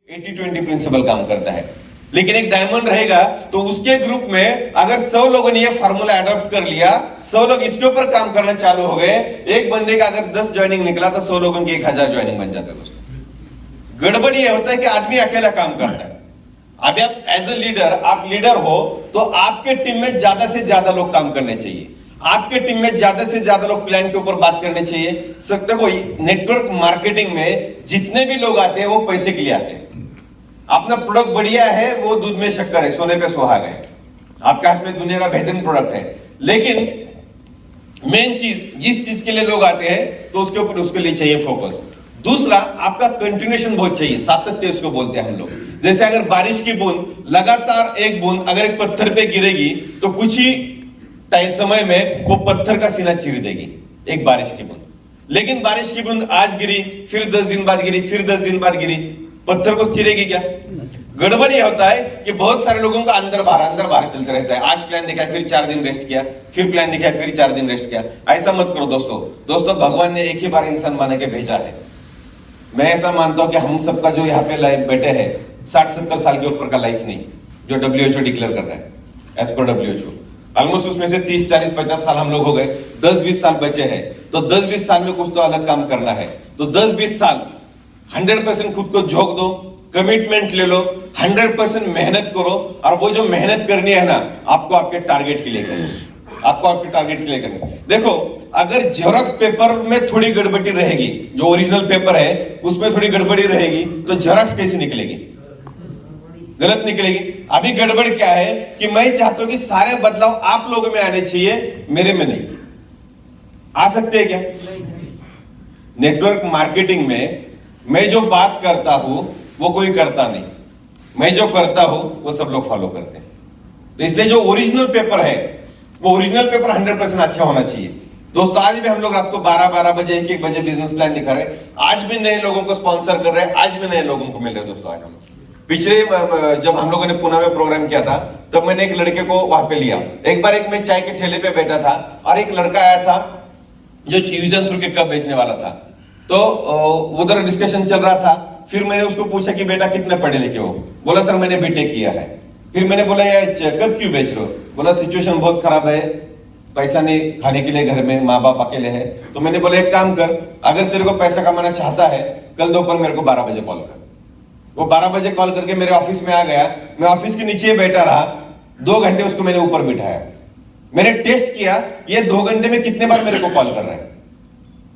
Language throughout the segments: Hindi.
80-20 प्रिंसिपल काम करता है। लेकिन एक डायमंड रहेगा तो उसके ग्रुप में अगर 100 लोगों ने ये फार्मूला अडॉप्ट कर लिया, 100 लोग इसके ऊपर काम करना चालू हो गए, एक बंदे का अगर 10 ज्वाइनिंग निकला तो 100 लोगों की 1000 ज्वाइनिंग बन जाता है। दोस्तों गड़बड़ ये होता है कि आदमी अकेला काम करता है। अभी आप एज ए लीडर, आप लीडर हो तो आपके टीम में ज्यादा से ज्यादा लोग काम करने चाहिए, आपके टीम में ज्यादा से ज्यादा लोग प्लान के ऊपर बात करने चाहिए। देखो नेटवर्क मार्केटिंग में जितने भी लोग आते हैं वो पैसे के लिए आते हैं। अपना प्रोडक्ट बढ़िया है, वो दूध में शक्कर है, सोने पे सुहागा है, आपके हाथ में दुनिया का बेहतरीन प्रोडक्ट है, लेकिन मेन चीज जिस चीज के लिए लोग आते हैं तो उसके ऊपर उसके लिए चाहिए फोकस। दूसरा आपका कंटिन्यूएशन बहुत चाहिए, सातत्य उसको बोलते हैं हम लोग। जैसे अगर बारिश की बूंद लगातार एक बूंद अगर एक पत्थर पे गिरेगी तो कुछ ही टाइम समय में वो पत्थर का सीना चीर देगी, एक बारिश की बूंद। लेकिन बारिश की बूंद आज गिरी, फिर 10 दिन बाद गिरी, फिर 10 दिन बाद गिरी, पत्थर को चीरेगी क्या? गड़बड़ ये होता है कि बहुत सारे लोगों का अंदर बाहर चलते रहता है। आज प्लान दिखाया, फिर 4 दिन रेस्ट किया, फिर प्लान दिखाया, फिर 4 दिन रेस्ट किया। ऐसा मत करो दोस्तों भगवान ने एक ही बार इंसान बना के भेजा है। मैं ऐसा मानता हूं कि हम सबका जो यहाँ पे लाइफ बैठे हैं 60-70 साल के ऊपर का लाइफ नहीं, जो WHO डिक्लेयर कर रहा है एज पर WHO। ऑलमोस्ट उसमें से 30, 40, 50 साल हम लोग हो गए, 10-20 साल बचे हैं। तो 10-20 साल में कुछ तो अलग काम करना है। तो 10-20 साल 100% खुद को झोंक दो, कमिटमेंट ले लो, 100% मेहनत करो, और वो जो मेहनत करनी है ना आपको आपके टारगेट के लिए करनी, आपको आपके टारगेट के लिए करनी। देखो अगर जेरोक्स पेपर में थोड़ी गड़बड़ी रहेगी, जो ओरिजिनल पेपर है उसमें थोड़ी गड़बड़ी रहेगी, तो जेरोक्स कैसे निकलेगी? गलत निकलेगी। अभी गड़बड़ क्या है कि मैं चाहता हूं कि सारे बदलाव आप लोगों में आने चाहिए, मेरे में नहीं। आ सकते हैं क्या? नेटवर्क मार्केटिंग में मैं जो बात करता हूं वो कोई करता नहीं, मैं जो करता हूं वो सब लोग फॉलो करते हैं। तो इसलिए जो ओरिजिनल पेपर है वो ओरिजिनल पेपर 100% अच्छा होना चाहिए। दोस्तों आज भी हम लोग रात को 12 बजे 1 बजे बिजनेस प्लान दिखा रहे हैं, आज भी नए लोगों को स्पॉन्सर कर रहे हैं, आज भी नए लोगों को मिल रहे हैं। दोस्तों आज हम पिछले जब हम लोगों ने पुणे में प्रोग्राम किया था तब मैंने एक लड़के को वहां पे लिया। एक बार मैं चाय के ठेले पे बैठा था और एक लड़का आया था जो यूज एंड थ्रू के कप बेचने वाला था। तो उधर डिस्कशन चल रहा था। फिर मैंने उसको पूछा कि बेटा कितने पढ़े लिखे हो? बोला सर मैंने बीटेक किया है। फिर मैंने बोला यार कब क्यों बेच रहे हो? बोला सिचुएशन बहुत खराब है, पैसा नहीं, खाने के लिए घर में माँ बाप अकेले है। तो मैंने बोला एक काम कर, अगर तेरे को पैसा कमाना चाहता है कल दोपहर मेरे को 12 बजे कॉल कर। वो 12 बजे कॉल करके मेरे ऑफिस में आ गया। मैं ऑफिस के नीचे बैठा रहा, 2 घंटे उसको मैंने ऊपर बिठाया। मैंने टेस्ट किया ये 2 घंटे में कितने बार मेरे को कॉल कर रहा है,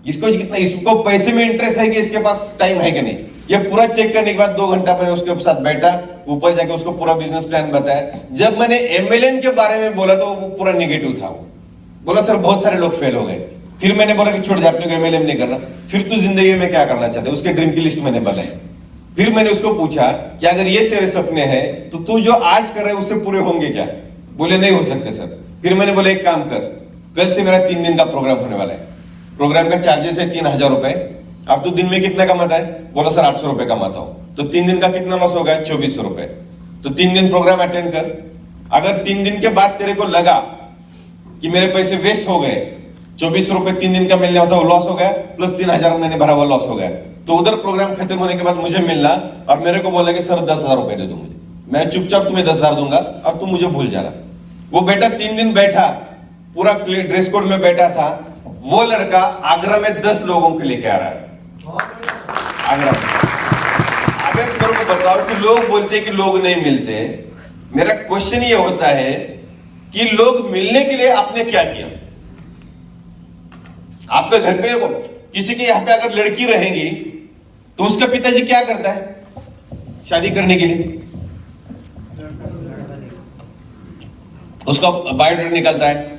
इसको पैसे में इंटरेस्ट है कि इसके पास टाइम है कि नहीं। ये पूरा चेक करने के बाद 2 घंटा मैं उसके साथ बैठा, ऊपर जाके उसको पूरा बिजनेस प्लान बताया। जब मैंने MLM के बारे में बोला तो वो पूरा निगेटिव था। वो बोला सर बहुत सारे लोग फेल हो गए। फिर मैंने बोला कि छोड़ दे, अपने को MLM नहीं करना। फिर तू जिंदगी में क्या करना चाहते? उसके ड्रीम की लिस्ट मैंने बताई। फिर मैंने उसको पूछा कि अगर ये तेरे सपने हैं तो तू जो आज कर रहे है उससे पूरे होंगे क्या? बोले नहीं हो सकते सर। फिर मैंने बोला एक काम कर, कल से मेरा 3 दिन का प्रोग्राम होने वाला है, प्रोग्राम का चार्जेस है 3000 रुपए। अब तू दिन में कितना कमाता है? बोला सर 800 रुपए कमाता हूं। तो 3 दिन का कितना लॉस होगा? 2400 रुपए। तो 3 दिन प्रोग्राम अटेंड कर। अगर 3 दिन के बाद तेरे को लगा कि मेरे पैसे वेस्ट हो गए, 2400 रुपए 3 दिन का मिलने होता वो लॉस हो गया, प्लस 3000 मैंने भरा हुआ लॉस हो गया, तो उधर प्रोग्राम खत्म होने के बाद मुझे मिलना और मेरे को बोला कि सर 10,000 रुपए दे दो मुझे, मैं चुपचाप तुम्हें 10,000 दूंगा और तुम मुझे भूल जाना। वो बेटा 3 दिन बैठा, पूरा ड्रेस कोड में बैठा था। वो लड़का आगरा में 10 लोगों को लेके आ रहा है, आगरा में। अब मेरे को बताओ कि लोग बोलते हैं कि लोग नहीं मिलते। मेरा क्वेश्चन ये होता है कि लोग मिलने के लिए आपने क्या किया? आपके घर पे किसी के यहाँ पे अगर लड़की रहेगी तो उसका पिताजी क्या करता है शादी करने के लिए? उसका बायोडाटा निकलता है,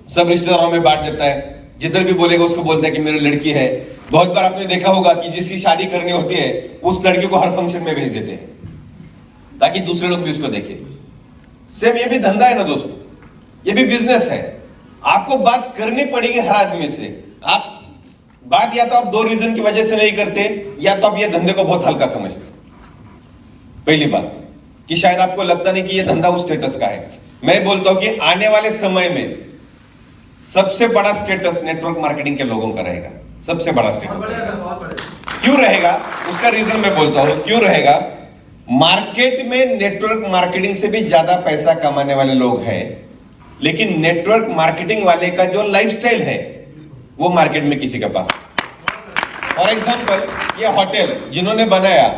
सब रिश्तेदारों में बांट देता है। जिधर भी बोलेगा उसको बोलता है कि मेरी लड़की है। बहुत बार आपने देखा होगा कि जिसकी शादी करनी होती है उस लड़की को हर फंक्शन में भेज देते हैं ताकि दूसरे लोग भी उसको देखें। सेम ये भी धंधा है ना दोस्तों, ये भी बिजनेस है। आपको बात करनी पड़ेगी हर आदमी से। आप बात या तो आप 2 रीजन की वजह से नहीं करते, या तो आप ये धंधे को बहुत हल्का समझते। पहली बात कि शायद आपको लगता नहीं कि ये धंधा उस स्टेटस का है। मैं बोलता हूं कि आने वाले समय में सबसे बड़ा स्टेटस नेटवर्क मार्केटिंग के लोगों का रहेगा, सबसे बड़ा स्टेटस। क्यों रहेगा उसका रीजन मैं बोलता हूं क्यों रहेगा। मार्केट में नेटवर्क मार्केटिंग से भी ज्यादा पैसा कमाने वाले लोग हैं, लेकिन नेटवर्क मार्केटिंग वाले का जो लाइफस्टाइल है वो मार्केट में किसी के पास। फॉर एग्जांपल ये होटल जिन्होंने बनाया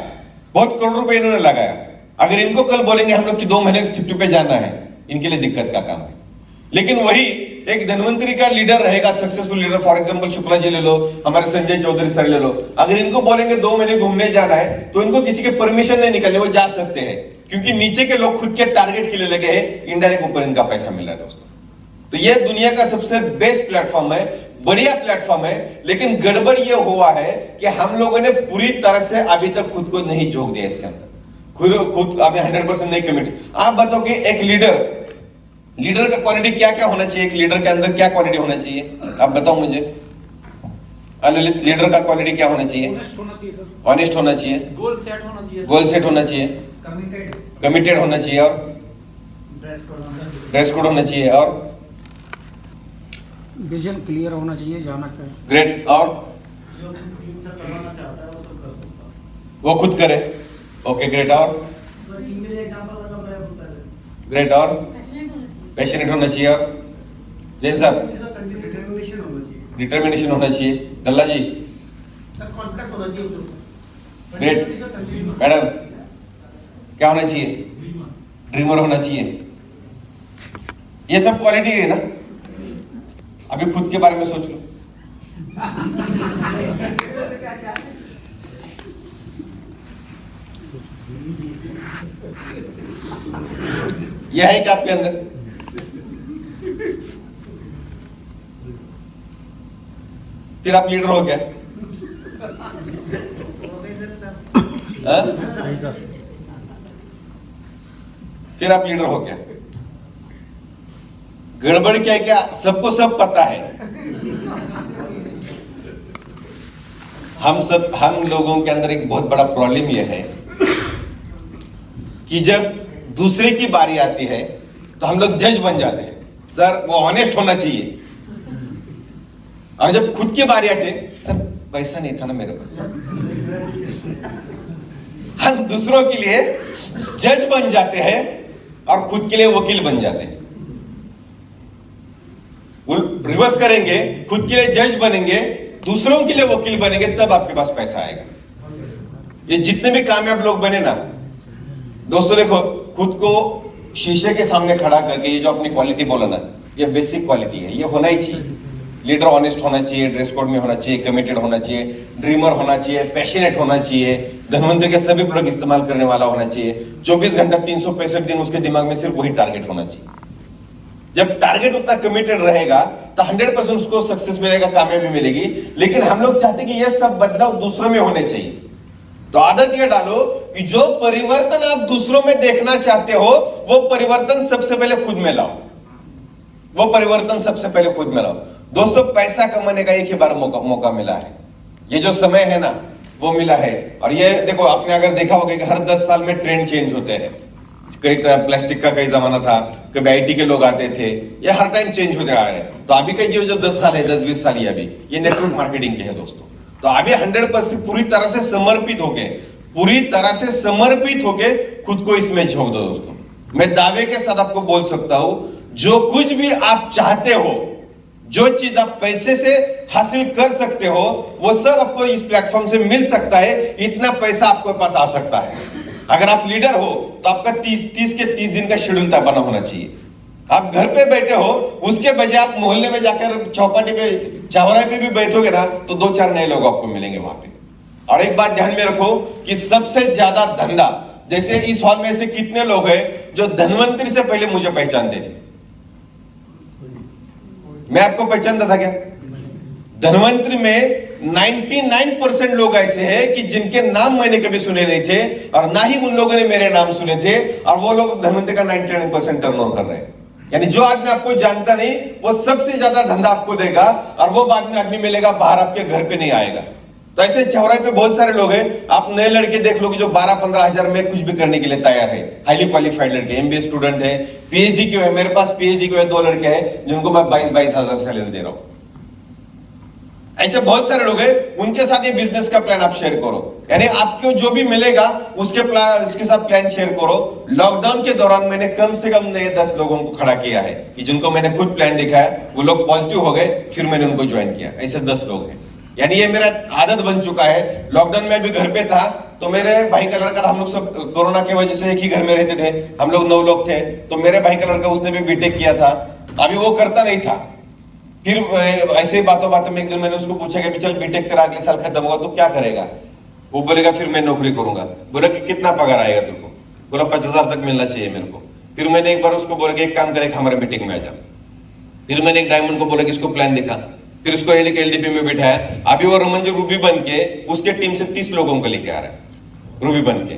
बहुत करोड़ रुपए इन्होंने लगाया, अगर इनको कल बोलेंगे हम लोग कि 2 महीने छुट्टी पे जाना है, इनके लिए दिक्कत का काम है। लेकिन वही एक धनवंतरी का लीडर रहेगा, successful leader, for example Shukla ji ले लो, हमारे संजय चौधरी सर ले लो, अगर इनको बोलेंगे 2 महीने घूमने जाना है तो इनको किसी के परमिशन नहीं निकलने, वो जा सकते हैं, क्योंकि नीचे के लोग खुद के टारगेट के लिए लगे हैं, इनडायरेक्ट ऊपर इनका पैसा मिल रहा है दोस्तों। तो ये दुनिया का सबसे बेस्ट प्लेटफॉर्म है, बढ़िया प्लेटफॉर्म है, लेकिन गड़बड़ ये हुआ है कि हम लोगों ने पूरी तरह से अभी तक खुद को नहीं झोंक दिया इसके अंदर, खुद अभी 100% नहीं कमिट। आप बताओ कि एक लीडर का क्वालिटी क्या क्या होना चाहिए, एक लीडर के अंदर क्या क्वालिटी होना चाहिए, आप बताओ मुझे। ललित, लीडर का क्वालिटी क्या होना चाहिए? ऑनेस्ट होना चाहिए, गोल सेट होना चाहिए, कमिटेड होना चाहिए, और ड्रेस कोड होना चाहिए, और विजन क्लियर होना चाहिए, जाना क्या है। ग्रेट, और जो टीम से करवाना चाहता है वो सब कर सकता है, वो खुद करे, ओके ग्रेट, और टीम में एग्जांपल लगा मैं बोलता है ग्रेट, और पैशनेट होना चाहिए, और जैन साहब डिटरमिनेशन होना चाहिए, डिटर्मिनेशन होना चाहिए, गल्ला जी सर कॉन्फिडेंस होना चाहिए, ग्रेट, मैडम क्या होना चाहिए? ड्रीमर होना चाहिए। ये सब क्वालिटी है ना। अभी खुद के बारे में सोच लो। यह है क्या आपके अंदर? फिर आप लीडर हो क्या? सही सर। फिर आप लीडर हो क्या? गड़बड़ क्या है, क्या सबको सब पता है। हम लोगों के अंदर एक बहुत बड़ा प्रॉब्लम यह है कि जब दूसरे की बारी आती है तो हम लोग जज बन जाते हैं, सर वो ऑनेस्ट होना चाहिए, और जब खुद की बारी आती है, सर पैसा नहीं था ना मेरे पास। हम दूसरों के लिए जज बन जाते हैं और खुद के लिए वकील बन जाते हैं। रिवर्स करेंगे, खुद के लिए जज बनेंगे, दूसरों के लिए वकील बनेंगे, तब आपके पास पैसा आएगा। ये जितने भी कामयाब लोग बने ना दोस्तों, देखो खुद को शीशे के सामने खड़ा करके ये जो अपनी क्वालिटी बोला ना, ये बेसिक क्वालिटी है, ये होना ही चाहिए। लीडर ऑनेस्ट होना चाहिए, ड्रेस कोड में होना चाहिए, कमिटेड होना चाहिए, ड्रीमर होना चाहिए, पैशनेट होना चाहिए, धनवंतरी के सभी प्रोडक्ट इस्तेमाल करने वाला होना चाहिए, 24 घंटा 365 दिन उसके दिमाग में सिर्फ वही टारगेट होना चाहिए। जब टारगेट उतना कमिटेड रहेगा तो 100% उसको सक्सेस मिलेगा, कामयाबी मिलेगी। लेकिन हम लोग चाहते कि यह सब बदलाव दूसरों में होने चाहिए। तो आदत ये डालो कि जो परिवर्तन आप दूसरों में देखना चाहते हो वो परिवर्तन सबसे पहले खुद में लाओ, वो परिवर्तन सबसे पहले खुद में लाओ। दोस्तों पैसा कमाने का एक ही बार मौका मिला है, ये जो समय है ना वो मिला है। और ये देखो, आपने अगर देखा होगा कि हर 10 साल में ट्रेंड चेंज होते हैं। कई प्लास्टिक का कई जमाना था, कभी आईटी के लोग आते थे, ये हर टाइम चेंज होते आ रहे हैं। तो अभी का जो 10 साल है, 10-20 साल, ये अभी ये नेटवर्क मार्केटिंग के है दोस्तों। तो अभी 100% पूरी तरह से समर्पित होके खुद को इसमें झोंक दो दोस्तों। मैं दावे के साथ आपको बोल सकता हूं, जो कुछ भी आप चाहते हो, जो चीज आप पैसे से हासिल कर सकते हो, वो सब आपको इस प्लेटफॉर्म से मिल सकता है। इतना पैसा आपके पास आ सकता है। अगर आप लीडर हो तो आपका 30 दिन का शेड्यूल तय बना होना चाहिए। आप घर पे बैठे हो, उसके बजाय आप मोहल्ले में जाकर चौपाटी पे, चौराहे पे भी बैठोगे ना तो 2-4 नए लोग आपको मिलेंगे वहां पे। और एक बात ध्यान में रखो कि सबसे ज्यादा धंधा, जैसे इस हॉल में ऐसे कितने लोग हैं जो धनवंतरी से पहले मुझे पहचानते थे? मैं आपको पहचानता था क्या? धनवंतरी में 99% लोग ऐसे हैं कि जिनके नाम मैंने कभी सुने नहीं थे, और ना ही उन लोगों ने मेरे नाम सुने थे, और वो लोग धनवंतरी का 99% टर्नओवर कर रहे हैं। यानी जो आदमी आपको जानता नहीं वो सबसे ज्यादा धंधा आपको देगा, और वो बाद में आदमी मिलेगा बाहर, आपके घर पे नहीं आएगा। तो ऐसे चौराहे पे बहुत सारे लोग हैं, आप नए लड़के देख लो कि जो 12-15 हजार में कुछ भी करने के लिए तैयार है, हाईली क्वालिफाइड लड़के, एमबीए स्टूडेंट है, पीएचडी क्यों है, मेरे पास पीएचडी क्यों है 2 लड़के हैं जिनको मैं 22-22 हजार सैलरी दे रहा हूं। ऐसे बहुत सारे लोग हैं, उनके साथ ये बिजनेस का प्लान आप शेयर करो, यानी आपको जो भी मिलेगा उसके साथ प्लान शेयर करो। लॉकडाउन के दौरान मैंने कम से कम नए 10 लोगों को खड़ा किया है कि जिनको मैंने खुद प्लान दिखाया, वो लोग पॉजिटिव हो गए, फिर मैंने उनको ज्वाइन किया। ऐसे 10 लोग हैं, यानी ये मेरा आदत बन चुका है। लॉकडाउन में अभी घर पे था तो मेरे भाई का लड़का था, हम लोग सब कोरोना की वजह से एक ही घर में रहते थे, हम लोग 9 लोग थे, तो मेरे भाई का लड़का उसने भी बीटेक किया था, अभी वो करता नहीं था। फिर ऐसे ही बातों में एक दिन मैंने उसको पूछा कि चल बीटेक तेरा अगले साल खत्म होगा तो क्या करेगा? वो बोलेगा फिर मैं नौकरी करूंगा। बोला कि कितना पगार आएगा तेरे को? बोला 50,000 तक मिलना चाहिए मेरे को। फिर मैंने एक बार उसको बोला कि एक काम करे, हमारे मीटिंग में आ जा। फिर मैंने एक डायमंड को बोला कि इसको प्लान दिखा, फिर उसको एलडीपी में बिठाया। अभी वो रमन जी रूबी बन के उसके टीम से 30 लोगों को लेके आ रहा है, रूबी बन के।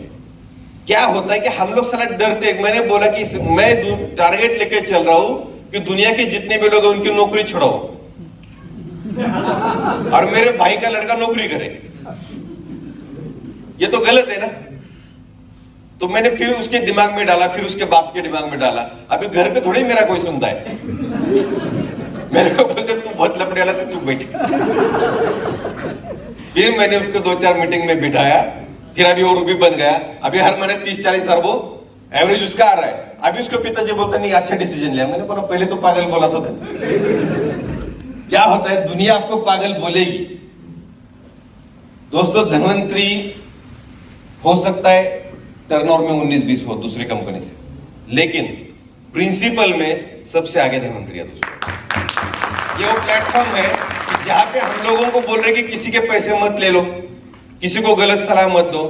क्या होता है कि हम लोग साला डरते। मैंने बोला कि मैं टारगेट लेके चल रहा हूं कि दुनिया के जितने भी लोग हैं उनकी नौकरी छुड़ाओ और मेरे भाई का लड़का नौकरी करे। ये तो गलत है ना। तो मैंने फिर उसके दिमाग में डाला, फिर उसके बाप के दिमाग में डाला। अभी घर पे थोड़ी मेरा कोई सुनता है, मेरे को बोलते तू बहुत लपड़े वाला, तू चुप बैठ। फिर मैंने उसको 2-4 मीटिंग में बिठाया, फिर अभी वो रूबी बन गया। अभी हर महीने 30-40 हजार वो एवरेज उसका आ रहा है। अभी उसको पिताजी बोलते नहीं अच्छा डिसीजन लिया। मैंने बोला पहले तो पागल बोला था। क्या होता है, दुनिया आपको पागल बोलेगी। दोस्तों, धनवंतरी हो सकता है टर्नओवर में 19-20 हो दूसरी कंपनी से, लेकिन प्रिंसिपल में सबसे आगे धनवंतरी है। दोस्तों, ये वो प्लेटफॉर्म है कि जहां पे हम लोगों को बोल रहे कि किसी के पैसे मत ले लो, किसी को गलत सलाह मत दो,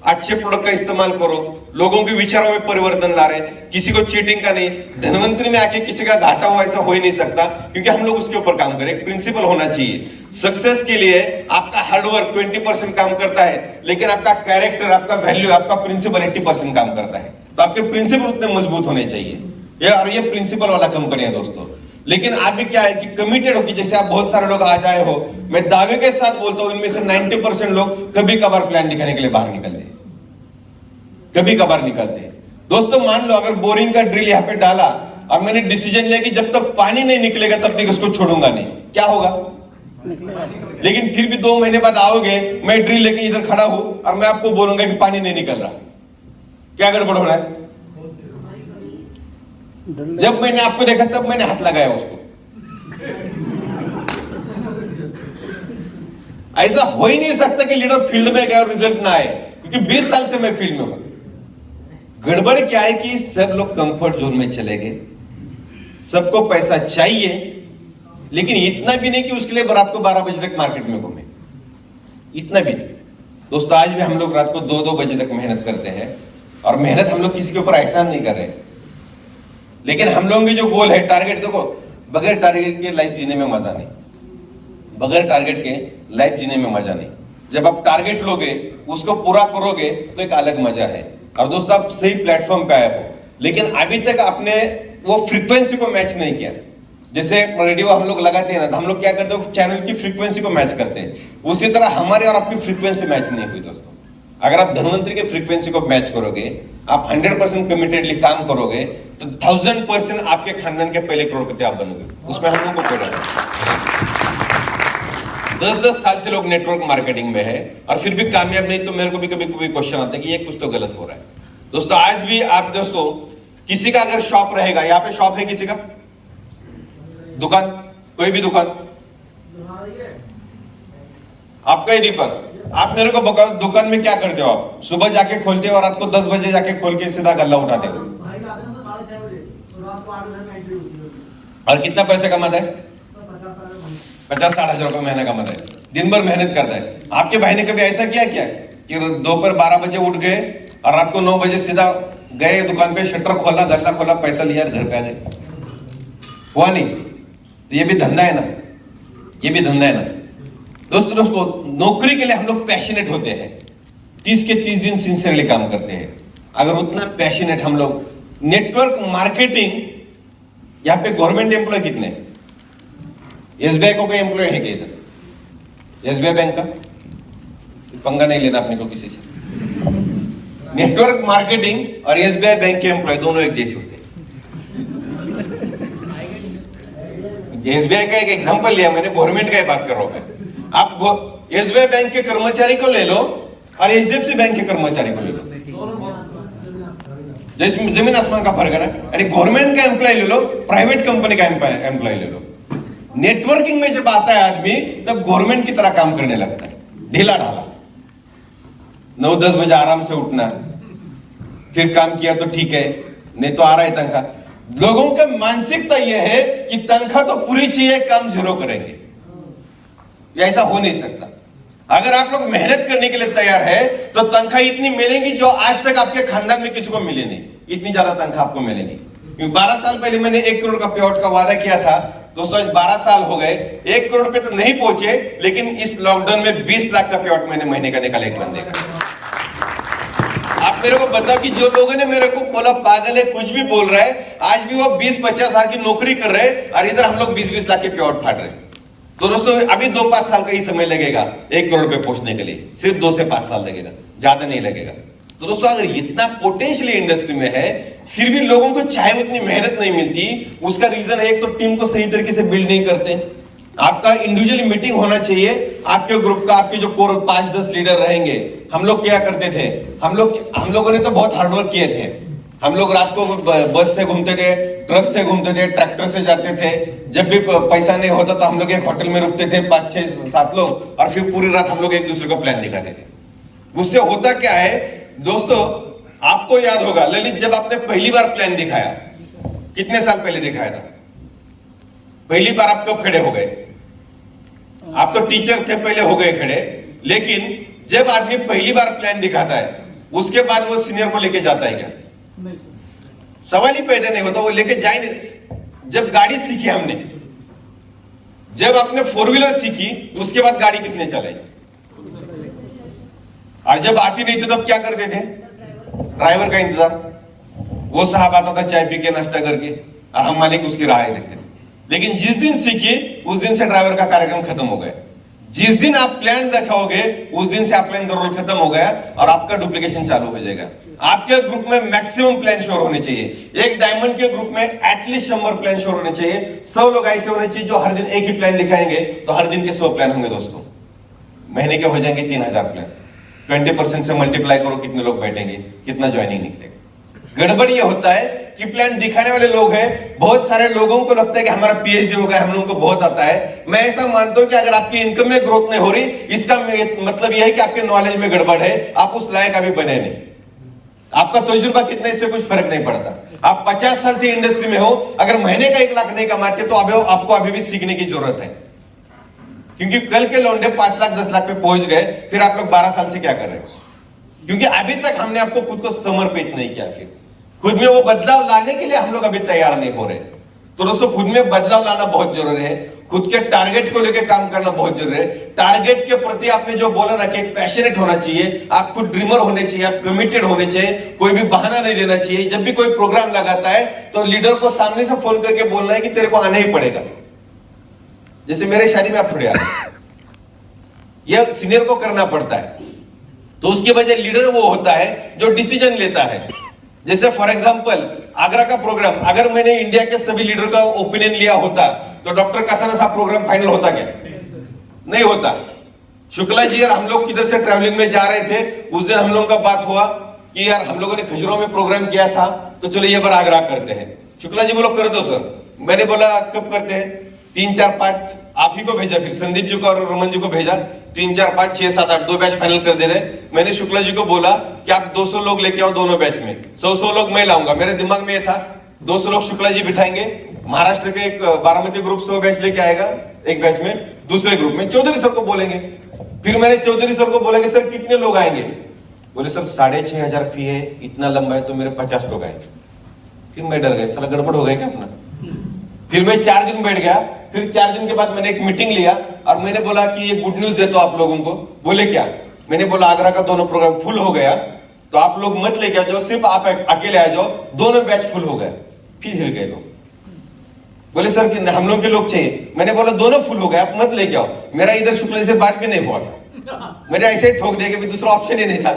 अच्छे प्रोडक्ट का इस्तेमाल करो, लोगों के विचारों में परिवर्तन ला रहे, किसी को चीटिंग का नहीं। धनवंतरी में आके किसी का घाटा हो ऐसा हो ही नहीं सकता, क्योंकि हम लोग उसके ऊपर काम करें। एक प्रिंसिपल होना चाहिए। सक्सेस के लिए आपका हार्डवर्क 20% काम करता है, लेकिन आपका कैरेक्टर, आपका वैल्यू, आपका प्रिंसिपल 80% काम करता है। तो आपके प्रिंसिपल उतने मजबूत होने चाहिए। और ये प्रिंसिपल वाला कंपनी है दोस्तों। लेकिन आप भी क्या है कि कमिटेड हो, कि जैसे आप बहुत सारे लोग आ जाए हो, मैं दावे के साथ बोलता हूं इनमें से 90% लोग कभी कभार प्लान दिखाने के लिए बाहर निकलते हैं, कभी कभार निकलते हैं। दोस्तों, मान लो अगर बोरिंग का ड्रिल यहाँ पे डाला और मैंने डिसीजन लिया कि जब तक पानी नहीं निकलेगा तब तक उसको छोड़ूंगा नहीं, क्या होगा? लेकिन फिर भी 2 महीने बाद आओगे, मैं ड्रिल लेके इधर खड़ा हूं और मैं आपको बोलूंगा कि पानी नहीं निकल रहा, क्या गड़बड़ हो रहा है? जब मैंने आपको देखा तब मैंने हाथ लगाया उसको। ऐसा हो ही नहीं सकता कि लीडर फील्ड में गया और रिजल्ट ना आए, क्योंकि 20 साल से मैं फील्ड में हूं। गड़बड़ क्या है कि सब लोग कंफर्ट जोन में चले गए, सबको पैसा चाहिए, लेकिन इतना भी नहीं कि उसके लिए रात को 12 बजे तक मार्केट में घूमे, इतना भी नहीं। दोस्तों, आज भी हम लोग रात को 2-2 बजे तक मेहनत करते हैं, और मेहनत हम लोग किसी के ऊपर एहसान नहीं कर रहे, लेकिन हम लोगों की जो गोल है, टारगेट, देखो बगैर टारगेट के लाइफ जीने में मजा नहीं, बगैर टारगेट के लाइफ जीने में मजा नहीं। जब आप टारगेट लोगे, उसको पूरा करोगे तो एक अलग मजा है। और दोस्तों, आप सही प्लेटफॉर्म पे आए हो, लेकिन अभी तक आपने वो फ्रीक्वेंसी को मैच नहीं किया। जैसे रेडियो हम लोग लगाते हैं ना, तो हम लोग क्या करते हैं, चैनल की फ्रीक्वेंसी को मैच करते हैं। उसी तरह हमारी और आपकी फ्रीक्वेंसी मैच नहीं हुई। दोस्तों, अगर आप धनवंतरी के फ्रीक्वेंसी को मैच करोगे, आप 100% कमिटेडली काम करोगे, तो 1000% आपके खानदान के पहले करोड़पति आप बनोगे। उसमें हम लोग को कोई डर नहीं। 10-10 साल से लोग नेटवर्क मार्केटिंग में है और फिर भी कामयाब नहीं, तो मेरे को भी कभी कभी क्वेश्चन आता है कि ये कुछ तो गलत हो रहा है। दोस्तों, आज भी आप दोस्तों, किसी का अगर शॉप रहेगा, यहाँ पे शॉप है किसी का, दुकान, कोई भी दुकान, आपका ही दीपक, आप मेरे को बताओ दुकान में क्या करते हो? आप सुबह जाके खोलते हो और रात को 10 बजे जाके खोल के सीधा गल्ला उठाते हो, और कितना पैसे कमाता है? 50-60 हजार रुपए महीना कमाता है, दिन भर मेहनत करता है। आपके भाई ने कभी ऐसा किया क्या कि दोपहर 12 बजे उठ गए और रात को 9 बजे सीधा गए दुकान पे, शटर खोला, गल्ला खोला, पैसा लिया, घर पे आ गए? हुआ नहीं। तो ये भी धंधा है ना, ये भी धंधा है ना। दोस्तों, नौकरी के लिए हम लोग पैशनेट होते हैं, 30 के 30 दिन सिंसियरली काम करते हैं। अगर उतना पैशनेट हम लोग, नेटवर्क मार्केटिंग, यहाँ पे गवर्नमेंट एम्प्लॉय कितने? एसबीआई को कोई एम्प्लॉय है क्या इधर? एसबीआई बैंक का पंगा नहीं लेना अपने को किसी से। नेटवर्क मार्केटिंग और एसबीआई बैंक के एम्प्लॉय दोनों एक जैसे होते हैं। एसबीआई का एक एग्जांपल लिया मैंने, गवर्नमेंट का ही बात कर रहा हूं मैं। आप एसबीआई बैंक के कर्मचारी को ले लो और एचडीएफसी बैंक के कर्मचारी को ले लो, जिसमें जमीन आसमान का फर्क है ना। यानी गवर्नमेंट का एम्प्लॉय ले लो, प्राइवेट कंपनी का एम्प्लॉय ले लो, नेटवर्किंग में जब आता है आदमी तब गवर्नमेंट की तरह काम करने लगता है, ढीला ढाला। 9-10 बजे आराम से उठना, फिर काम किया तो ठीक है, नहीं तो आ रहा है तनख्वाह। लोगों का मानसिकता यह है कि तनख्वाह तो पूरी चाहिए, काम जीरो करेंगे। ऐसा हो नहीं सकता। अगर आप लोग मेहनत करने के लिए तैयार है तो तनख्वाह इतनी मिलेगी जो आज तक आपके खानदान में किसी को मिले नहीं, इतनी ज्यादा तनख्वाह आपको मिलेगी। 12 साल पहले मैंने 1 करोड़ का पे आउट का वादा किया था दोस्तों, आज 12 साल हो गए, 1 करोड़ पे तो नहीं पहुंचे, लेकिन इस लॉकडाउन में 20 लाख का पे आउट मैंने महीने का निकाला एक बंदे का। आप मेरे को बताओ कि जो लोगों ने मेरे को बोला पागल है, कुछ भी बोल रहा है, आज भी वो 20-50 हजार की नौकरी कर रहे हैं और इधर हम लोग 20-20 लाख के पे आउट फाड़ रहे हैं। तो दोस्तों अभी 2-5 साल का ही समय लगेगा 1 करोड़ पे पहुंचने के लिए, सिर्फ 2 से 5 साल लगेगा, ज्यादा नहीं लगेगा। तो दोस्तों अगर इतना पोटेंशियल इंडस्ट्री में है फिर भी लोगों को चाहे उतनी मेहनत नहीं मिलती, उसका रीजन है एक तो टीम को सही तरीके से बिल्ड नहीं करते। आपका इंडिविजुअली मीटिंग होना चाहिए, आपके ग्रुप का, आपके जो कोर 5-10 लीडर रहेंगे। हम लोग क्या करते थे, हम लोगों ने तो बहुत हार्डवर्क किए थे। हम लोग रात को बस से घूमते थे, ट्रक से घूमते थे, ट्रैक्टर से जाते थे। जब भी पैसा नहीं होता तो हम लोग एक होटल में रुकते थे 5-6-7 लोग, और फिर पूरी रात हम लोग एक दूसरे को प्लान दिखाते थे। उससे होता क्या है दोस्तों, आपको याद होगा ललित, जब आपने पहली बार प्लान दिखाया, कितने साल पहले दिखाया था? पहली बार आप कब खड़े हो गए? आप तो टीचर थे, पहले हो गए खड़े, लेकिन जब आदमी पहली बार प्लान दिखाता है उसके बाद वो सीनियर को लेके जाता है क्या? सवाल ही पैदा नहीं होता, वो लेके जाए नहीं। जब गाड़ी सीखी हमने, जब आपने 4 व्हीलर सीखी, उसके बाद गाड़ी किसने चलाई? और जब आती नहीं थी तब क्या करते थे? ड्राइवर का इंतजार। वो साहब आता था चाय पी के, नाश्ता करके, और हम मालिक उसकी राह देखते थे। लेकिन जिस दिन सीखी उस दिन से ड्राइवर का कार्यक्रम खत्म हो गया। जिस दिन आप प्लान रखोगे उस दिन से आप प्लान का रोल खत्म हो गया और आपका डुप्लीकेशन चालू हो जाएगा। आपके ग्रुप में मैक्सिमम प्लान श्योर होने चाहिए। एक डायमंड के ग्रुप में एटलीस्ट 100 प्लान श्योर होने चाहिए। 100 लोग ऐसे होने चाहिए जो हर दिन एक ही प्लान दिखाएंगे, तो हर दिन के 100 प्लान होंगे दोस्तों, महीने के हो जाएंगे 3000 प्लान। 20% से मल्टीप्लाई करो, कितने लोग बैठेंगे, कितना ज्वाइनिंग निकलेगा। गड़बड़ ये होता है कि प्लान दिखाने वाले लोग हैं, बहुत सारे लोगों को लगता है कि हमारा पीएचडी हो गया, हम लोगों को बहुत आता है। मैं ऐसा मानता हूं कि अगर आपकी इनकम में ग्रोथ नहीं हो रही, इसका मतलब यह है कि आपके नॉलेज में गड़बड़ है, आप उस लायक अभी बने नहीं। आपका तजुर्बा कितना, इससे कुछ फर्क नहीं पड़ता। आप 50 साल से इंडस्ट्री में हो, अगर महीने का 1 लाख नहीं कमाते तो आपको अभी भी सीखने की जरूरत है। क्योंकि कल के लौंडे 5 लाख 10 लाख पे पहुंच गए, फिर आप लोग 12 साल से क्या कर रहे हो? क्योंकि अभी तक हमने आपको खुद को समर्पित नहीं किया। फिर खुद में वो बदलाव लाने के लिए हम लोग अभी तैयार नहीं हो रहे। तो दोस्तों खुद में बदलाव लाना बहुत जरूरी है। खुद के टारगेट को लेकर काम करना बहुत जरूरी है। टारगेट के प्रति आपने जो बोला ना कि पैशनेट होना चाहिए, आप खुद ड्रीमर होने चाहिए, आप कमिटेड होने चाहिए, कोई भी बहाना नहीं देना चाहिए। जब भी कोई प्रोग्राम लगाता है तो लीडर को सामने से फोन करके बोलना है कि तेरे को आना ही पड़ेगा। जैसे मेरे शादी में आप थोड़े आ रहे, यह सीनियर को करना पड़ता है। तो उसके वजह लीडर वो होता है जो डिसीजन लेता है। जैसे फॉर एग्जांपल आगरा का प्रोग्राम, अगर मैंने इंडिया के सभी लीडर का ओपिनियन लिया होता तो डॉक्टर कसाना साहब प्रोग्राम फाइनल होता क्या? नहीं होता। शुक्ला जी यार, हम लोग किधर से ट्रैवलिंग में जा रहे थे, उस दिन हम लोगों का बात हुआ कि यार हम लोगों ने खजुराहो में प्रोग्राम किया था, तो चलो ये बार आगरा करते हैं। शुक्ला जी बोलो कर दो सर। मैंने बोला कब करते हैं? 3, 4, 5 आप ही को भेजा, फिर संदीप जी को और रमन जी को भेजा। 3, 4, 5, 6, 7, 8 2 बैच फाइनल कर दे रहे। मैंने शुक्ला जी को बोला कि आप 200 लोग लेके आओ दोनों बैच में, 100 लोग मैं लाऊंगा। मेरे दिमाग में ये था 200 लोग शुक्ला जी बिठाएंगे, महाराष्ट्र के एक बारामती ग्रुप 100 बैच लेके आएगा एक बैच में, दूसरे ग्रुप में चौधरी सर को बोलेंगे। फिर मैंने चौधरी सर को बोला कि सर कितने लोग आएंगे? बोले सर 6500 फी है, इतना लंबा है तो मेरे 50 लोग आएंगे। फिर मैं डर गया, साला गड़बड़ हो गया क्या अपना। फिर मैं 4 दिन बैठ गया। फिर 4 दिन के बाद मैंने एक मीटिंग लिया और मैंने बोला कि ये गुड न्यूज देता हूं आप लोगों को। बोले क्या? मैंने बोला आगरा का दोनों प्रोग्राम फुल हो गया, तो आप लोग मत लेके आ जाओ, सिर्फ आप अकेले आ जाओ। दोनों बैच फुल हो गए। फिर हिल गए लोग। बोले सर कि हम लोग के लोग चाहिए। मैंने बोला दोनों फुल हो गए, आप मत लेके आओ। मेरा इधर शुक्ला से बात भी नहीं हुआ था, मेरे ऐसे ही ठोक दिया कि दूसरा ऑप्शन ही नहीं था।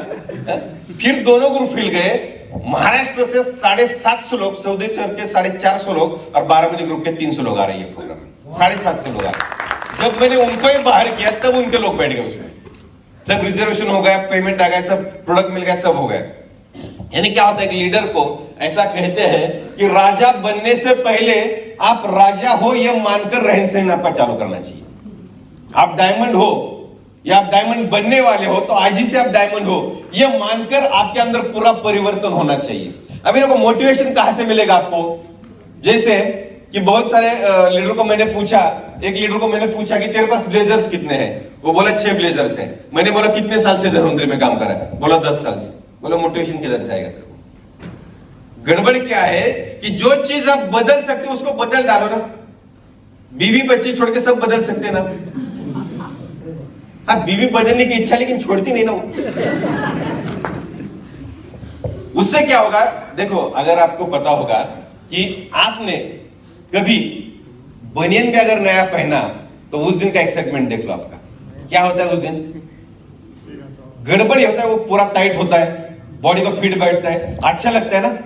फिर दोनों ग्रुप हिल गए। महाराष्ट्र से 750 लोग, सऊदी अरब के 450 लोग और बारामती ग्रुप के 300 लोग आ रहे हैं। ये प्रोग्राम 750 लोग आ रहे हैं। जब मैंने उनको ही बाहर किया तब उनके लोग बैठ गए उसमें, सब रिजर्वेशन हो गया, पेमेंट आ गया, सब प्रोडक्ट मिल गया, सब हो गया। यानी क्या होता है, एक लीडर को ऐसा कहते हैं कि राजा बनने से पहले आप राजा हो यह मानकर रहन सहन आपका चालू करना चाहिए। आप डायमंड हो या आप डायमंड बनने वाले हो तो आज ही से आप डायमंड हो यह मानकर आपके अंदर पूरा परिवर्तन होना चाहिए। अभी देखो मोटिवेशन कहां से मिलेगा आपको, जैसे कि बहुत सारे लीडर को मैंने पूछा, एक लीडर को मैंने पूछा कि तेरे पास ब्लेजर्स कितने हैं, वो बोला 6 ब्लेजर्स हैं। मैंने बोला कितने साल से धर्मंतरी में काम कर रहा है, बोला 10 साल से। बोला मोटिवेशन किधर से आएगा तेरे को? गड़बड़ क्या है कि जो चीज आप बदल सकते हो उसको बदल डालो ना। बीवी बच्चे छोड़ के सब बदल सकते ना। हाँ, बीवी बदलने की इच्छा लेकिन छोड़ती नहीं ना वो। उससे क्या होगा, देखो अगर आपको पता होगा कि आपने कभी बनियन भी अगर नया पहना तो उस दिन का एक्साइटमेंट देख लो आपका क्या होता है। उस दिन गड़बड़ी होता है, वो पूरा टाइट होता है, बॉडी को फिट बैठता है, अच्छा लगता है ना।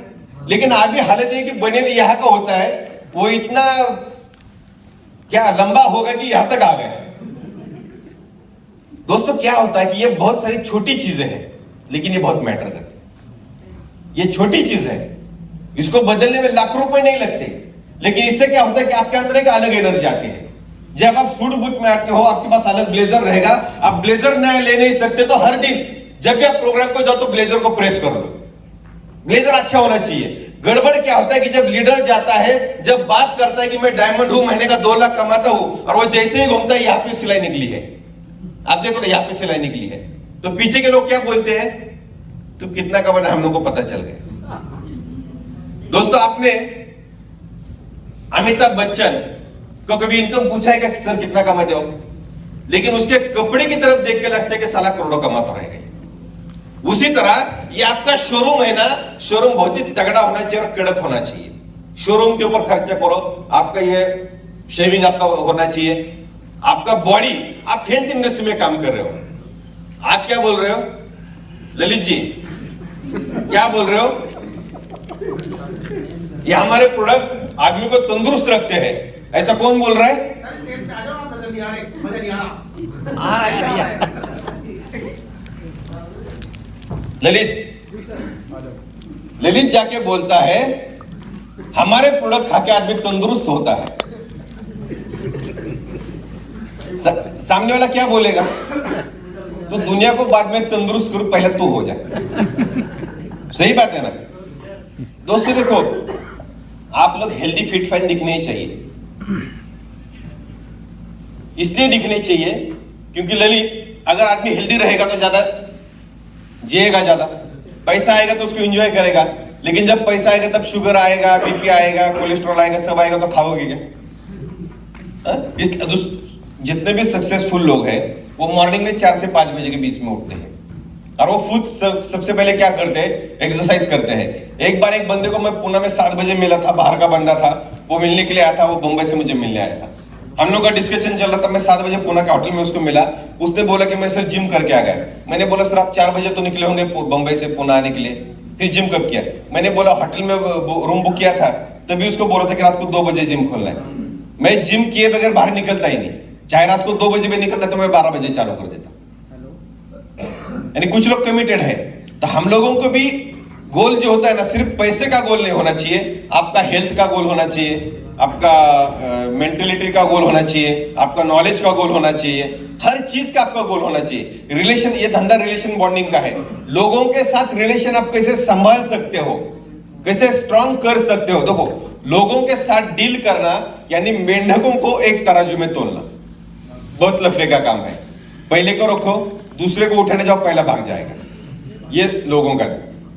लेकिन आगे हालत है कि बनियन यहां का होता है, वो इतना क्या लंबा होगा कि यहां तक आ गया। दोस्तों क्या होता है कि ये बहुत सारी छोटी चीजें हैं लेकिन ये बहुत मैटर करती है। ये छोटी चीज है, इसको बदलने में लाख रुपए नहीं लगते, लेकिन इससे क्या होता है कि आपके अंदर एक अलग एनर्जी आती है। जब आप सूट बूट में आते हो, आपके पास अलग ब्लेजर रहेगा, आप ब्लेजर नया ले नहीं सकते तो हर दिन जब भी आप प्रोग्राम को जाओ तो ब्लेजर को प्रेस कर लो। ब्लेजर अच्छा होना चाहिए। गड़बड़ क्या होता है कि जब लीडर जाता है, जब बात करता है कि मैं डायमंड हूं, महीने का 2 लाख कमाता हूं, और वो जैसे ही घूमता है यहाँ पे सिलाई निकली है, आप देखो ना यहाँ पे सिलाई निकली है, तो पीछे के लोग क्या बोलते हैं, तू कितना कमाना, हम लोग को पता चल गया। दोस्तों आपने अमिताभ बच्चन को कभी इनकम पूछा है कि सर कितना कमाते हो, लेकिन उसके कपड़े की तरफ देख के लगता है कि साला करोड़ों कमाता रहेगा। उसी तरह ये आपका शोरूम है ना, शोरूम बहुत ही तगड़ा होना चाहिए और कड़क होना चाहिए। शोरूम के ऊपर खर्चा करो, आपका ये शेविंग आपका होना चाहिए, आपका बॉडी, आप हेल्थ इंडस्ट्री में काम कर रहे हो, आप क्या बोल रहे हो ललित जी, क्या बोल रहे हो, ये हमारे प्रोडक्ट आदमी को तंदुरुस्त रखते हैं, ऐसा कौन बोल रहा है? ललित जाके बोलता है हमारे प्रोडक्ट खा के आदमी तंदुरुस्त होता है। सामने वाला क्या बोलेगा, तो दुनिया को बाद में तंदुरुस्त करो, पहले तू हो जा। सही बात है ना दोस्तों। देखो आप लोग हेल्दी फिट फाइन दिखने ही चाहिए, इसलिए दिखने चाहिए क्योंकि ललित अगर आदमी हेल्दी रहेगा तो ज्यादा जिएगा, ज्यादा पैसा आएगा तो उसको एंजॉय करेगा, लेकिन जब पैसा आएगा तब शुगर आएगा, बीपी आएगा, कोलेस्ट्रॉल आएगा, सब आएगा, तो खाओगे क्या? जितने भी सक्सेसफुल लोग हैं वो मॉर्निंग में 4 से 5 बजे के बीच में उठते हैं और वो खुद सबसे पहले क्या करते हैं, एक्सरसाइज करते हैं। एक बार एक बंदे को मैं पुणे में 7 बजे मिला था, बाहर का बंदा था, वो मिलने के लिए आया था, वो मुंबई से मुझे मिलने आया था। हम लोग का डिस्कशन चल रहा था, मैं 7 बजे पुणे के होटल में उसको मिला, उसने बोला कि मैं सर जिम करके आ गया। मैंने बोला सर आप 4 बजे तो निकले होंगे बंबई से पुणे आने के लिए, फिर जिम कब किया? मैंने बोला होटल में रूम बुक किया था, तभी उसको बोला था कि रात को 2 बजे जिम खोलना है। मैं जिम किए बगैर बाहर निकलता ही नहीं, चाहे रात को 2 बजे भी निकलना तो मैं 12 बजे चालू कर देता। यानी कुछ लोग कमिटेड है। तो हम लोगों को भी गोल जो होता है ना, सिर्फ पैसे का गोल नहीं होना चाहिए, आपका हेल्थ का गोल होना चाहिए, आपका मेंटेलिटी का गोल होना चाहिए, आपका नॉलेज का गोल होना चाहिए, हर चीज का आपका गोल होना चाहिए। रिलेशन, ये धंधा रिलेशन बॉन्डिंग का है। लोगों के साथ रिलेशन आप कैसे संभाल सकते हो, कैसे स्ट्रॉन्ग कर सकते हो। देखो लोगों के साथ डील करना यानी मेंढकों को एक तराजू में तोलना बहुत लफड़े का काम है। पहले को रखो, दूसरे को उठाने जाओ, पहला भाग जाएगा, ये लोगों का।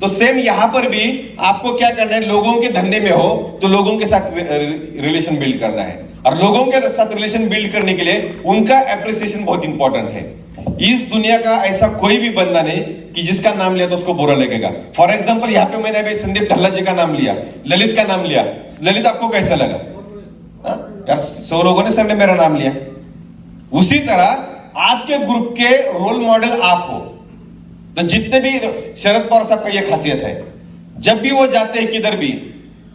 तो सेम यहां पर भी आपको क्या करना है, लोगों के धंधे में हो तो लोगों के साथ रिलेशन बिल्ड करना है, और लोगों के साथ रिलेशन बिल्ड करने के लिए उनका एप्रिसिएशन बहुत इंपॉर्टेंट है। इस दुनिया का ऐसा कोई भी बंदा नहीं कि जिसका नाम लिया तो उसको बुरा लगेगा। फॉर एग्जाम्पल यहाँ पे मैंने अभी संदीप ढल्ला जी का नाम लिया, ललित का नाम लिया, ललित आपको कैसा लगा? यार 100 लोगों ने सर ने मेरा नाम लिया। उसी तरह आपके ग्रुप के रोल मॉडल आप हो, तो जितने भी शरद पवार साहब का यह खासियत है, जब भी वो जाते हैं किधर भी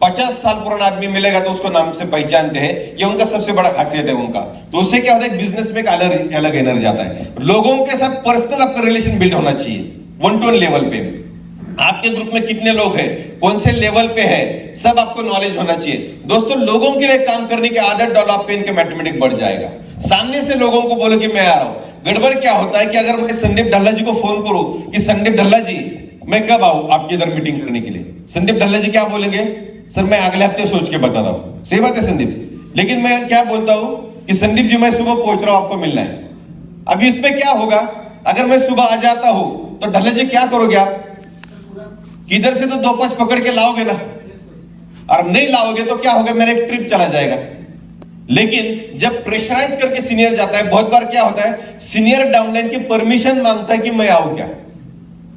50 साल पुराना आदमी मिलेगा तो उसको नाम से पहचानते हैं, ये उनका सबसे बड़ा खासियत है उनका। तो उससे क्या होता है, बिजनेस में एक अलग अलग एनर्जी आता है। लोगों के साथ पर्सनल आपका रिलेशन बिल्ड होना चाहिए, 1-to-1 लेवल पे। आपके ग्रुप में कितने लोग हैं, कौन से लेवल पे है, सब आपको नॉलेज होना चाहिए। दोस्तों, लोगों के लिए काम करने की आदत डालो, आप पे इनके मैथमेटिक बढ़ जाएगा। सामने से लोगों को बोलो कि मैं आ रहा हूं। गड़बड़ क्या होता है कि अगर मैं संदीप ढल्ला जी को फोन करूं कि संदीप ढल्ला जी मैं कब आऊं आपके इधर मीटिंग करने के लिए, संदीप ढल्ला जी क्या बोलेंगे, सर मैं अगले हफ्ते सोच के बता रहा हूं। सही बात है संदीप, लेकिन मैं क्या बोलता हूं कि संदीप जी मैं सुबह पहुंच रहा हूं, आपको मिलना है। अभी इसमें क्या होगा, अगर मैं सुबह आ जाता हूं तो ढल्ला जी क्या करोगे आप, किधर से तो 2-5 पकड़ के लाओगे ना, और नहीं लाओगे तो क्या होगा, मेरा एक ट्रिप चला जाएगा। लेकिन जब प्रेशराइज करके सीनियर जाता है, बहुत बार क्या होता है, सीनियर डाउनलाइन की परमिशन मांगता है कि मैं आऊं क्या।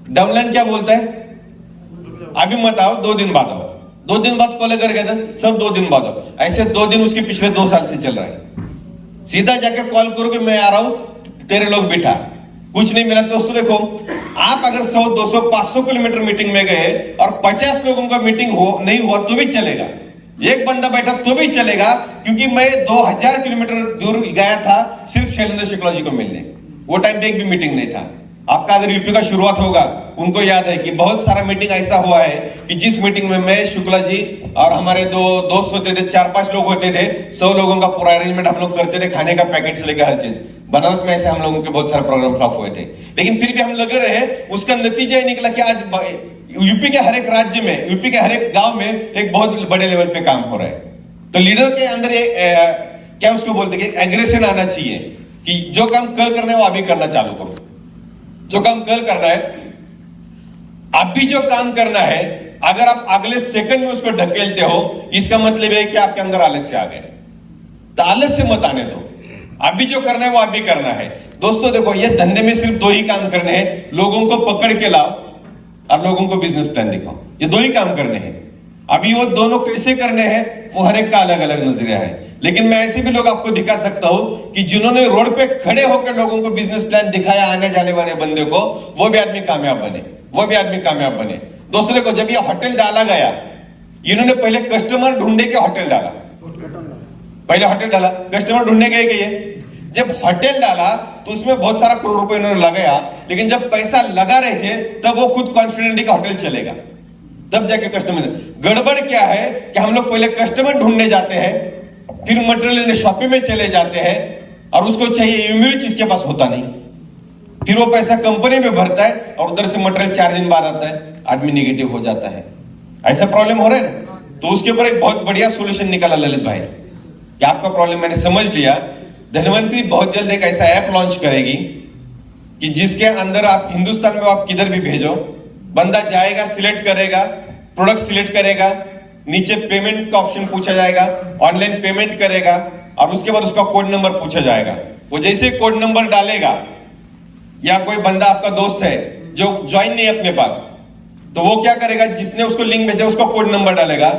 डाउनलाइन क्या बोलता है, अभी मत आओ, 2 दिन बाद आओ। 2 दिन बाद कॉल कर गया था, सब 2 दिन बाद आओ। ऐसे 2 दिन उसके पिछले 2 साल से चल रहा है। सीधा जाकर कॉल करो कि मैं आ रहा हूं, तेरे लोग बिठा, कुछ नहीं मिला। दोस्तों देखो, आप अगर 100, 200, 500 किलोमीटर मीटिंग में गए और 50 लोगों का मीटिंग नहीं हुआ तो भी चलेगा, एक बंदा बैठा तो भी चलेगा, क्योंकि मैं 2000 किलोमीटर दूर गया था सिर्फ शैलेंद्र शुक्ला जी को मिलने। वो टाइम पे एक भी मीटिंग नहीं था। आपका अगर यूपी का शुरुआत होगा, उनको याद है कि बहुत सारा मीटिंग ऐसा हुआ है कि जिस मीटिंग में मैं, शुक्ला जी और हमारे 2 दोस्त होते थे, 4-5 लोग होते थे, 100 लोगों का पूरा अरेंजमेंट हम लोग करते थे, खाने का पैकेट से लेकर हर चीज। बनारस में ऐसे हम लोगों के बहुत सारे प्रोग्राम फ्लॉप हुए थे, लेकिन फिर भी हम लगे रहे। उसका नतीजा ये निकला कि आज यूपी के हर एक राज्य में, यूपी के हर एक गांव में एक बहुत बड़े लेवल पे काम हो रहा है। तो लीडर के अंदर क्या उसको बोलते हैं कि एग्रेशन आना चाहिए कि जो काम कल करना है वो अभी करना चालू करो। जो काम कल करना है, अभी जो काम करना है, अगर आप अगले सेकंड में उसको ढकेलते हो, इसका मतलब है कि आपके अंदर आलस्य आ गए। तो आलस्य मत आने दो, अभी जो करना है वो अभी करना है। दोस्तों देखो, ये धंधे में सिर्फ 2 ही काम करने हैं, लोगों को पकड़ के लाओ और लोगों को बिजनेस प्लान दिखाओ। ये 2 ही काम करने हैं। अभी वो दोनों कैसे करने हैं वो हर एक का अलग अलग नजरिया है, लेकिन मैं ऐसे भी लोग आपको दिखा सकता हूं कि जिन्होंने रोड पे खड़े होकर लोगों को बिजनेस प्लान दिखाया, आने जाने वाले बंदे को, वो भी आदमी कामयाब बने, वो भी आदमी कामयाब बने। दूसरे को जब ये होटल डाला गया, इन्होंने पहले कस्टमर ढूंढने के होटल डाला, पहले होटल डाला, कस्टमर ढूंढने गए कि ये जब होटल डाला तो उसमें बहुत सारा करोड़ रुपए इन्होंने लगाया, लेकिन जब पैसा लगा रहे थे तब वो खुद कॉन्फिडेंटली का होटल चलेगा, तब जाके कस्टमर। गड़बड़ क्या है कि हम लोग पहले कस्टमर ढूंढने जाते हैं, फिर मटेरियल लेने शॉपिंग में चले जाते हैं, और उसको चाहिए यूनिट चीज के पास होता नहीं, फिर वो पैसा कंपनी में भरता है और उधर से मटेरियल 4 दिन बाद आता है, आदमी निगेटिव हो जाता है। ऐसा प्रॉब्लम हो रहा है ना। तो उसके ऊपर एक बहुत बढ़िया सोल्यूशन निकाला ललित भाई कि आपका प्रॉब्लम मैंने समझ लिया। धनवंतरी बहुत जल्द एक ऐसा ऐप लॉन्च करेगी कि जिसके अंदर आप हिंदुस्तान में आप किधर भी भेजो, बंदा जाएगा, सिलेक्ट करेगा, प्रोडक्ट सिलेक्ट करेगा, नीचे पेमेंट का ऑप्शन पूछा जाएगा, ऑनलाइन पेमेंट करेगा, और उसके बाद उसका कोड नंबर पूछा जाएगा। वो जैसे कोड नंबर डालेगा, या कोई बंदा आपका दोस्त है जो ज्वाइन नहीं है अपने पास, तो वो क्या करेगा, जिसने उसको लिंक भेजा उसका कोड नंबर डालेगा,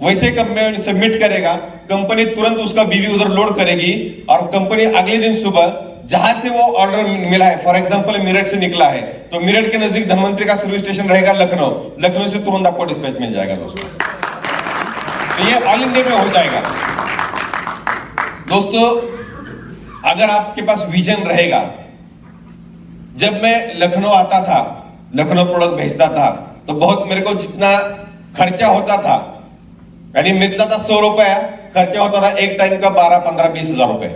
वैसे कंपनी सबमिट करेगा, कंपनी तुरंत उसका बीवी उधर लोड करेगी, और कंपनी अगले दिन सुबह जहां से वो ऑर्डर मिला है, फॉर एग्जांपल मेरठ से निकला है, तो मेरठ के नजदीक धनवंतरी का सर्विस स्टेशन रहेगा लखनऊ, लखनऊ से तुरंत आपको डिस्पैच मिल जाएगा दोस्तों। तो ये ऑल इंडिया में हो जाएगा। दोस्तों, अगर आपके पास विजन रहेगा, जब मैं लखनऊ आता था, लखनऊ प्रोडक्ट भेजता था, तो बहुत मेरे को जितना खर्चा होता था, यानी मिलता था 100 रुपया, खर्चा होता था एक टाइम का 12, 15, 20 हजार रुपए।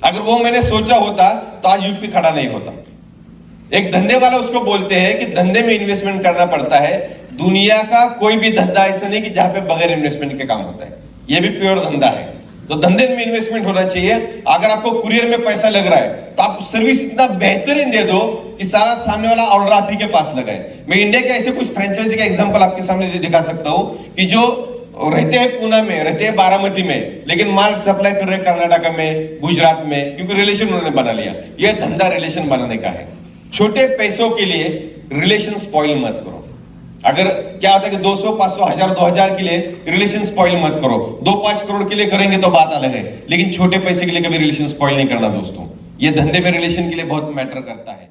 अगर वो मैंने सोचा होता तो आज यूपी खड़ा नहीं होता। एक धंधे वाला उसको बोलते हैं कि धंधे में इन्वेस्टमेंट करना पड़ता है। दुनिया का कोई भी धंधा ऐसा नहीं कि जहां पे बगैर इन्वेस्टमेंट के काम होता है, ये भी प्योर धंधा है। तो धंधे में इन्वेस्टमेंट होना चाहिए। अगर आपको कुरियर में पैसा लग रहा है तो आप सर्विस इतना बेहतरीन दे दो कि सारा सामने वाला ऑर्डर आप ही के पास लगाए। मैं इंडिया के ऐसे कुछ फ्रेंचाइजी का एग्जांपल आपके सामने दिखा सकता हूं कि जो रहते हैं पुणे में, रहते हैं बारामती में, लेकिन माल सप्लाई कर रहे हैं कर्नाटक में, गुजरात में, क्योंकि रिलेशन उन्होंने बना लिया। यह धंधा रिलेशन बनाने का है। छोटे पैसों के लिए रिलेशन स्पॉइल मत करो। अगर क्या होता है कि 200, 500, 1000, 2000 के लिए रिलेशन स्पॉइल मत करो। 2-5 करोड़ के लिए करेंगे तो बात अलग है, लेकिन छोटे पैसे के लिए कभी रिलेशन स्पॉइल नहीं करना दोस्तों। ये धंधे में रिलेशन के लिए बहुत मैटर करता है।